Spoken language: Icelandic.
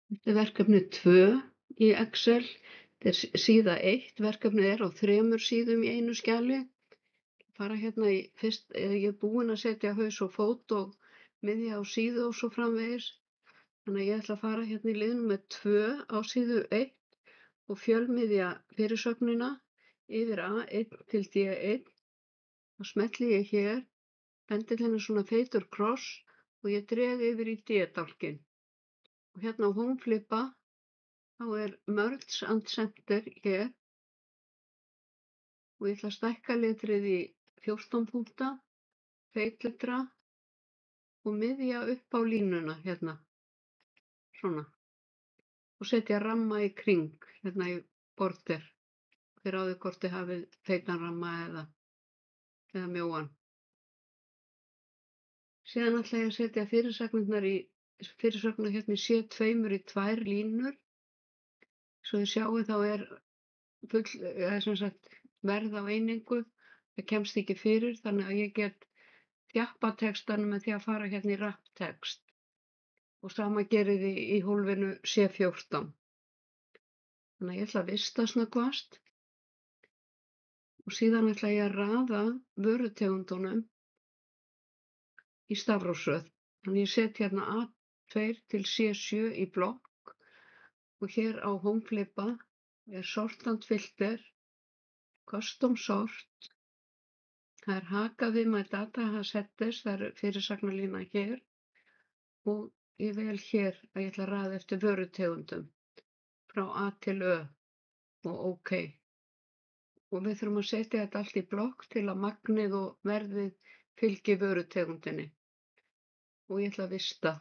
Þetta er verkefni 2 í Excel. Þetta er síða 1. Verkefnið er á 3 síðum í einu skjali. Fara hérna í ég er búin að setja haus og fót og miðja á síðu og svo framvegis. Þannig að ég ætla að fara hérna í lið númer 2 á síðu 1 og fjölmiðja fyrirsögnina yfir A1 til D1. Þá smelli ég hér, pendillinn er svona feitur kross og ég dreg yfir í D-dálkinn. Og hérna á Homeflippa þá er Merge and Center hér og ég ætla að stækka letrið í 14 punkta, feitletra og miðja upp á línuna hérna, svona. Og setja ramma í kring, hérna í border. Þið ráðið hvort þið hafið feitan ramma eða mjóan. Síðan ætla ég að setja fyrirsögnar hérna í C2 í 2 línur. Svo þið sjáu þá er sem sagt verð á einingu, það kemst ekki fyrir þannig að ég get þjappa textanum með því að fara hérna í wrap-text og sama gerir þið í hólfinu C14. Þannig að ég ætla að vista snöggvast og síðan ætla ég að raða vörutegundunum í stafrófsröð. Þannig ég set hérna A2 til C7 í blokk og hér á Homeflippa er Sort and Filter, Custom Sort, það er hakað við My Data Has Headers, það er fyrirsagnarlína hér og ég vel hér að ég ætla að raða eftir vörutegundum frá A til Ö og OK. Og við þurfum að setja þetta allt í blokk til að magnið og verðið fylgi vörutegundinni. Og ég ætla að vista.